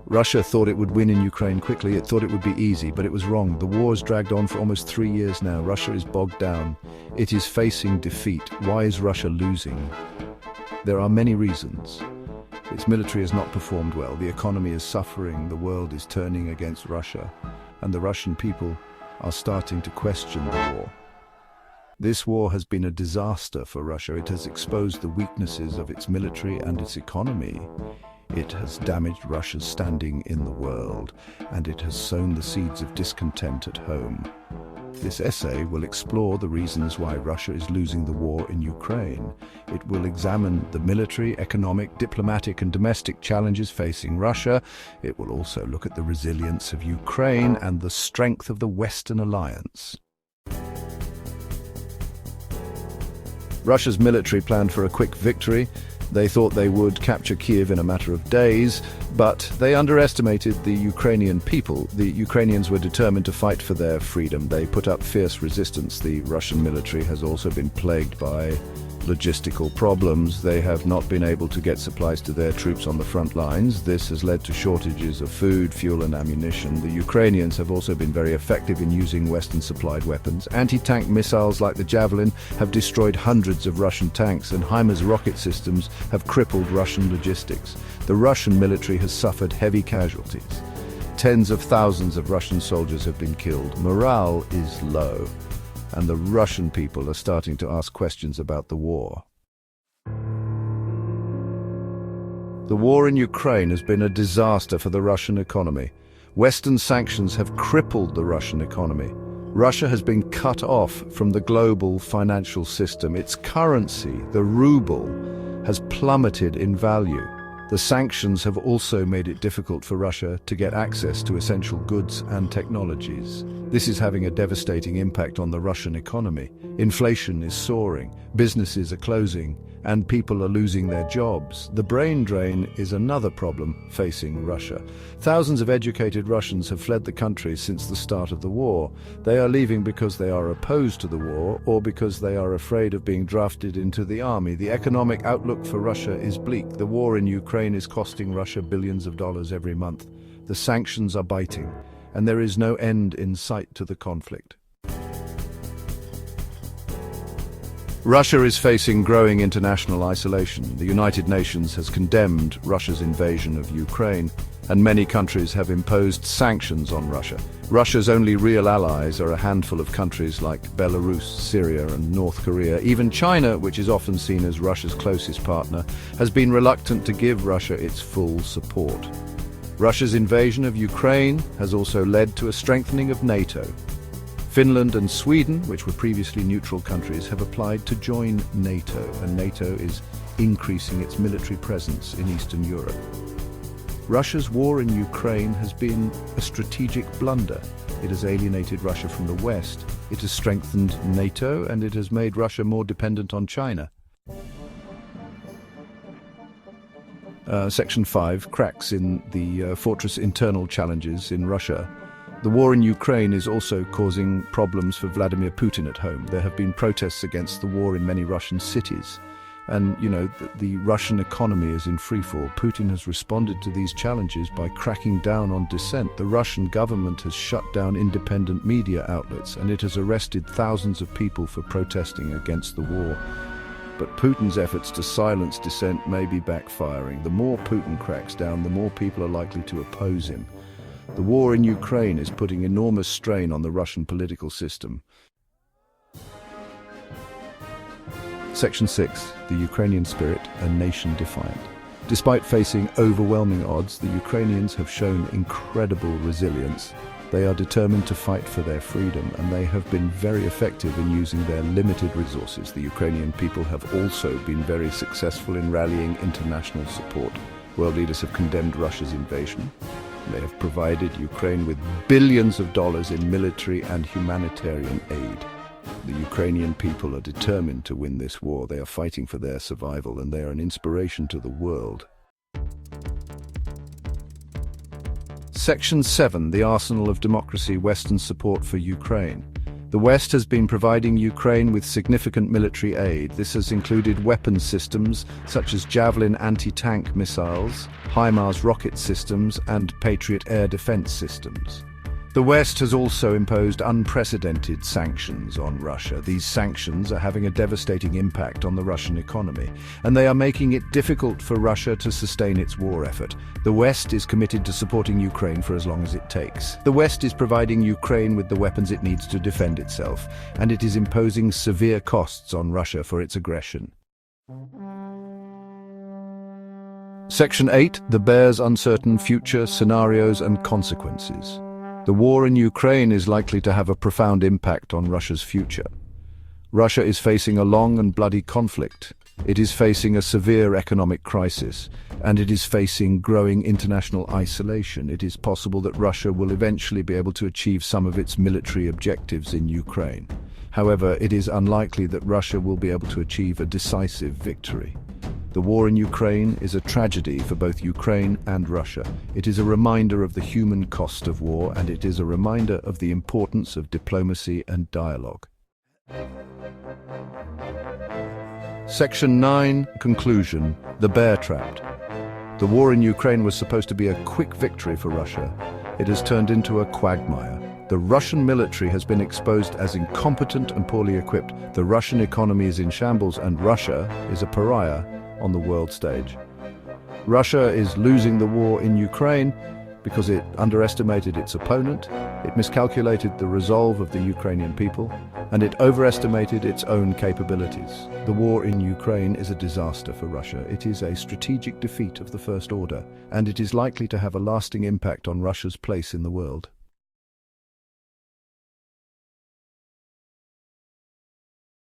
Russia thought it would win in Ukraine quickly. It thought it would be easy, but it was wrong. The war has dragged on for almost 3 years now. Russia is bogged down. It is facing defeat. Why is Russia losing? There are many reasons. Its military has not performed well. The economy is suffering. The world is turning against Russia. And the Russian people are starting to question the war. This war has been a disaster for Russia. It has exposed the weaknesses of its military and its economy. It has damaged Russia's standing in the world, and it has sown the seeds of discontent at home. This essay will explore the reasons why Russia is losing the war in Ukraine. It will examine the military, economic, diplomatic and domestic challenges facing Russia. It will also look at the resilience of Ukraine and the strength of the Western alliance. Russia's military planned for a quick victory. They thought they would capture Kiev in a matter of days, but they underestimated the Ukrainian people. The Ukrainians were determined to fight for their freedom. They put up fierce resistance. The Russian military has also been plagued by logistical problems. They have not been able to get supplies to their troops on the front lines. This has led to shortages of food, fuel and ammunition. The Ukrainians have also been very effective in using Western-supplied weapons. Anti-tank missiles like the Javelin have destroyed hundreds of Russian tanks, and HIMARS rocket systems have crippled Russian logistics. The Russian military has suffered heavy casualties. Tens of thousands of Russian soldiers have been killed. Morale is low, and the Russian people are starting to ask questions about the war. The war in Ukraine has been a disaster for the Russian economy. Western sanctions have crippled the Russian economy. Russia has been cut off from the global financial system. Its currency, the ruble, has plummeted in value. The sanctions have also made it difficult for Russia to get access to essential goods and technologies. This is having a devastating impact on the Russian economy. Inflation is soaring, businesses are closing, and people are losing their jobs. The brain drain is another problem facing Russia. Thousands of educated Russians have fled the country since the start of the war. They are leaving because they are opposed to the war or because they are afraid of being drafted into the army. The economic outlook for Russia is bleak. The war in Ukraine is costing Russia billions of dollars every month. The sanctions are biting, and there is no end in sight to the conflict. Russia is facing growing international isolation. The United Nations has condemned Russia's invasion of Ukraine, and many countries have imposed sanctions on Russia. Russia's only real allies are a handful of countries like Belarus, Syria, and North Korea. Even China, which is often seen as Russia's closest partner, has been reluctant to give Russia its full support. Russia's invasion of Ukraine has also led to a strengthening of NATO. Finland and Sweden, which were previously neutral countries, have applied to join NATO, and NATO is increasing its military presence in Eastern Europe. Russia's war in Ukraine has been a strategic blunder. It has alienated Russia from the West, it has strengthened NATO, and it has made Russia more dependent on China. Section 5, cracks in the fortress internal challenges in Russia. The war in Ukraine is also causing problems for Vladimir Putin at home. There have been protests against the war in many Russian cities. And, the Russian economy is in freefall. Putin has responded to these challenges by cracking down on dissent. The Russian government has shut down independent media outlets, and it has arrested thousands of people for protesting against the war. But Putin's efforts to silence dissent may be backfiring. The more Putin cracks down, the more people are likely to oppose him. The war in Ukraine is putting enormous strain on the Russian political system. Section 6. The Ukrainian Spirit, a nation defiant. Despite facing overwhelming odds, the Ukrainians have shown incredible resilience. They are determined to fight for their freedom, and they have been very effective in using their limited resources. The Ukrainian people have also been very successful in rallying international support. World leaders have condemned Russia's invasion. They have provided Ukraine with billions of dollars in military and humanitarian aid. The Ukrainian people are determined to win this war. They are fighting for their survival, and they are an inspiration to the world. Section 7, the Arsenal of Democracy, Western Support for Ukraine. The West has been providing Ukraine with significant military aid. This has included weapons systems such as Javelin anti-tank missiles, HIMARS rocket systems, and Patriot air defense systems. The West has also imposed unprecedented sanctions on Russia. These sanctions are having a devastating impact on the Russian economy, and they are making it difficult for Russia to sustain its war effort. The West is committed to supporting Ukraine for as long as it takes. The West is providing Ukraine with the weapons it needs to defend itself, and it is imposing severe costs on Russia for its aggression. Section 8. The bears uncertain future scenarios and consequences. The war in Ukraine is likely to have a profound impact on Russia's future. Russia is facing a long and bloody conflict. It is facing a severe economic crisis, and it is facing growing international isolation. It is possible that Russia will eventually be able to achieve some of its military objectives in Ukraine. However, it is unlikely that Russia will be able to achieve a decisive victory. The war in Ukraine is a tragedy for both Ukraine and Russia. It is a reminder of the human cost of war, and it is a reminder of the importance of diplomacy and dialogue. Section 9. Conclusion. The bear trapped. The war in Ukraine was supposed to be a quick victory for Russia. It has turned into a quagmire. The Russian military has been exposed as incompetent and poorly equipped. The Russian economy is in shambles, and Russia is a pariah on the world stage. Russia is losing the war in Ukraine because it underestimated its opponent, it miscalculated the resolve of the Ukrainian people, and it overestimated its own capabilities. The war in Ukraine is a disaster for Russia. It is a strategic defeat of the First Order, and it is likely to have a lasting impact on Russia's place in the world.